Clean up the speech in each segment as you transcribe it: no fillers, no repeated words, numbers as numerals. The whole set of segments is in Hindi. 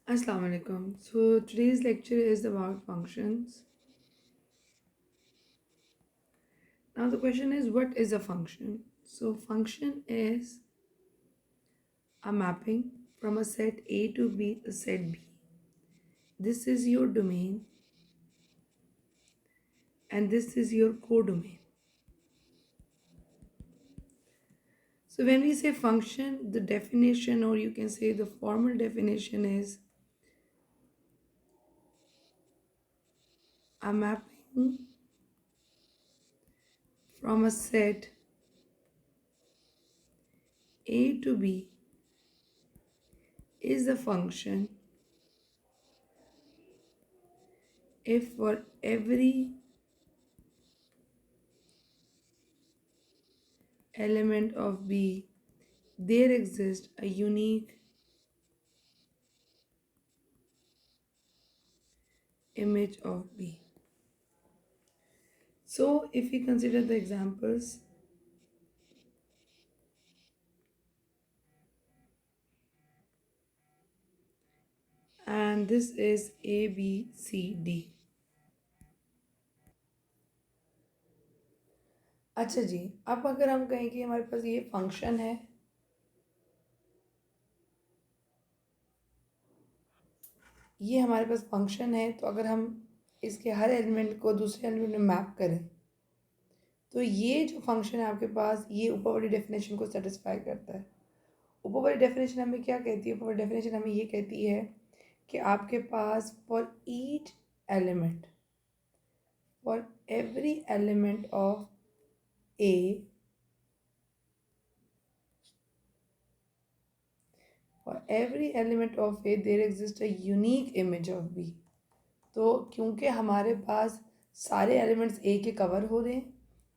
Assalamu alaikum. So today's lecture is about functions. Now the question is, what is a function? So function is a mapping from a set A to B to set B. This is your domain and this is your codomain. So when we say function, the definition, or you can say the formal definition, is a mapping from a set A to B is a function if for every element of B there exists a unique image of B. So if we consider the examples, and this is A, B, C, D. अच्छा जी, अब अगर हम कहें कि हमारे पास ये फंक्शन है, ये हमारे पास फंक्शन है, तो अगर हम इसके हर एलिमेंट को दूसरे एलिमेंट में मैप करें, तो ये जो फंक्शन है आपके पास, ये ऊपर वाली डेफिनेशन को सेटिस्फाई करता है। ऊपर वाली डेफिनेशन हमें क्या कहती है? ऊपर वाली डेफिनेशन हमें ये कहती है कि आपके पास for each element, for every element of A, for every element of A there exists a unique image of B. तो क्योंकि हमारे पास सारे एलिमेंट्स A के कवर हो रहे हैं,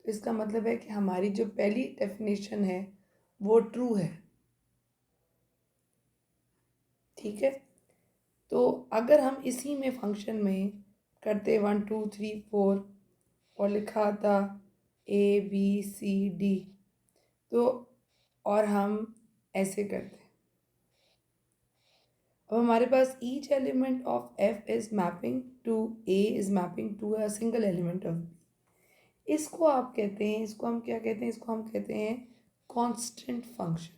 तो इसका मतलब है कि हमारी जो पहली डेफिनेशन है वो ट्रू है। ठीक है, तो अगर हम इसी में फंक्शन में करते 1 2 3 4 और लिखा था ABCD, तो और हम ऐसे करते, अब हमारे पास each element of F is mapping to A is mapping to a single element of B. इसको आप कहते हैं, इसको हम क्या कहते हैं? इसको हम कहते हैं कांस्टेंट फंक्शन।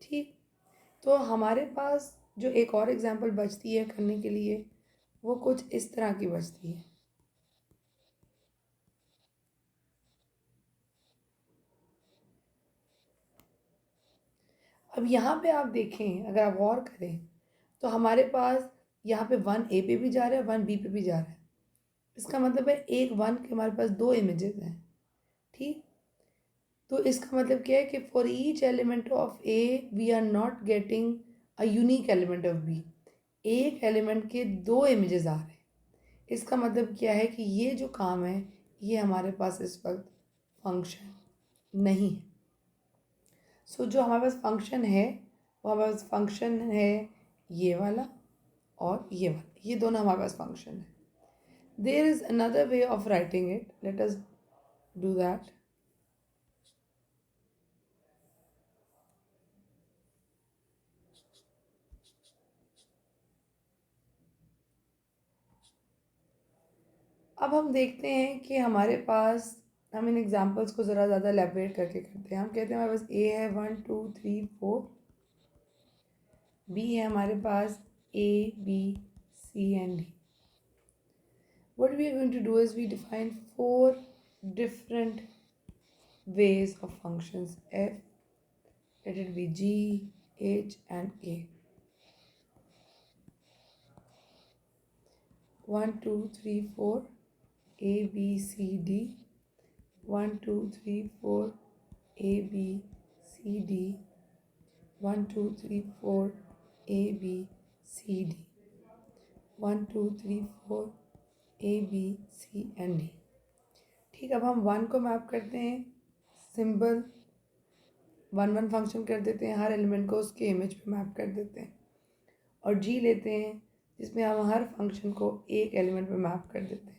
ठीक, तो हमारे पास जो एक और एग्जांपल बचती है करने के लिए, वो कुछ इस तरह की बचती है। अब यहाँ पे आप देखें, अगर आप गौर करें, तो हमारे पास यहाँ पे 1 ए पे भी जा रहा है, 1 बी पे भी जा रहा है। इसका मतलब है एक 1 के हमारे पास दो इमेजेस हैं। ठीक, तो इसका मतलब क्या है कि for each element of A we are not getting a unique element of B. एक एलिमेंट के दो इमेजेस आ रहे हैं। इसका मतलब क्या है कि ये जो काम है, ये हमारे पास इस वक्त फंक्शन नहीं है। सो जो हमारे पास फंक्शन है, वो हमारे पास फंक्शन है ये वाला और ये वाला, ये दोनों हमारे पास फंक्शन है। There is another way of writing it, let us do that. अब हम देखते हैं कि हमारे पास, हम इन एग्जांपल्स को ज़रा ज़्यादा एलेबरेट करके करते हैं। हम कहते हैं हमारे पास ए है 1 2 3 4, बी है हमारे पास ABCD। what we are going to do is we define 4 different ways of functions f, let it be G, H and A. 1 2 3 4 ABCD, 1 2 3 4 ABCD, 1 2 3 4 ABCD, 1 2 3 4 ABCD। ठीक, अब हम 1 को मैप करते हैं, सिंबल 1 1 फंक्शन कर देते हैं, हर एलिमेंट को उसके इमेज पे मैप कर देते हैं। और G लेते हैं, जिसमें हम हर फंक्शन को एक एलिमेंट पे मैप कर देते हैं।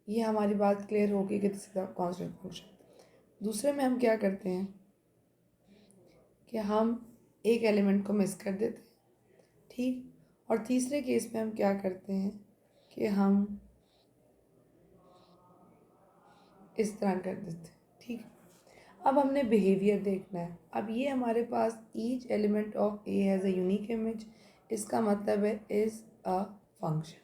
ये हमारी बात क्लियर होगी कि this is a constant function. दूसरे में हम क्या करते हैं कि हम एक एलिमेंट को मिस कर देते हैं, ठीक। और तीसरे केस में हम क्या करते हैं कि हम इस तरह कर देते हैं, ठीक। अब हमने बिहेवियर देखना है। अब ये हमारे पास each element of A has a unique image, इसका मतलब है इज़ अ फंक्शन।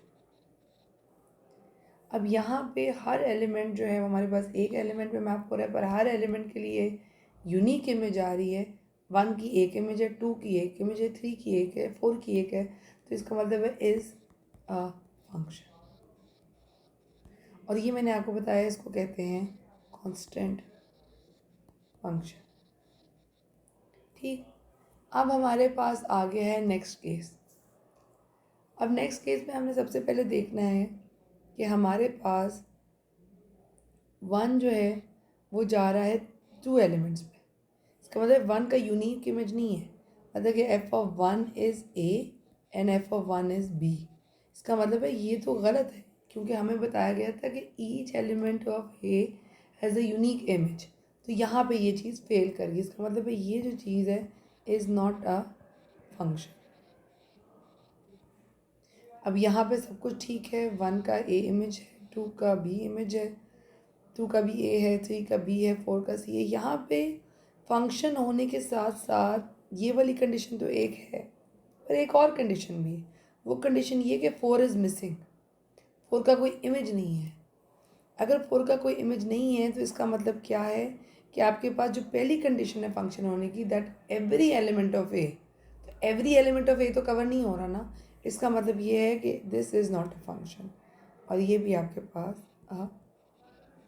अब यहाँ पे हर एलिमेंट जो है वो हमारे पास एक एलिमेंट में मैप हो रहा है, पर हर एलिमेंट के लिए यूनिक इमेज आ रही है। 1 की एक इमेज है, 2 की एक इमेज है, 3 की एक है, 4 की एक है, तो इसका मतलब है इज़ अ फंक्शन। और ये मैंने आपको बताया, इसको कहते हैं कांस्टेंट फंक्शन, ठीक। अब हमारे पास आ गया है नेक्स्ट केस। अब नेक्स्ट केस में हमने सबसे पहले देखना है कि हमारे पास 1 जो है वो जा रहा है 2 एलिमेंट्स में। इसका मतलब 1 का यूनिक इमेज नहीं है, मतलब कि f of 1 is a and f of 1 is b. इसका मतलब है ये तो गलत है, क्योंकि हमें बताया गया था कि each element of A has a unique image. तो यहाँ पे ये चीज़ फेल कर गई। इसका मतलब है ये जो चीज़ है इज़ नॉट अ फंक्शन। अब यहाँ पे सब कुछ ठीक है, 1 का ए इमेज है, 2 का बी इमेज है, 2 का भी ए है, 3 का बी है, 4 का सी है। यहाँ पे फंक्शन होने के साथ साथ ये वाली कंडीशन तो एक है, पर एक और कंडीशन भी है। वो कंडीशन ये कि 4 इज़ मिसिंग, 4 का कोई इमेज नहीं है। अगर 4 का कोई इमेज नहीं है तो इसका मतलब क्या है कि आपके पास जो पहली कंडीशन है फंक्शन होने की, दैट एवरी एलिमेंट ऑफ ए, तो एवरी एलिमेंट ऑफ ए तो कवर नहीं हो रहा ना। इसका मतलब ये है कि this is not a function, और ये भी आपके पास अ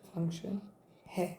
फंक्शन है।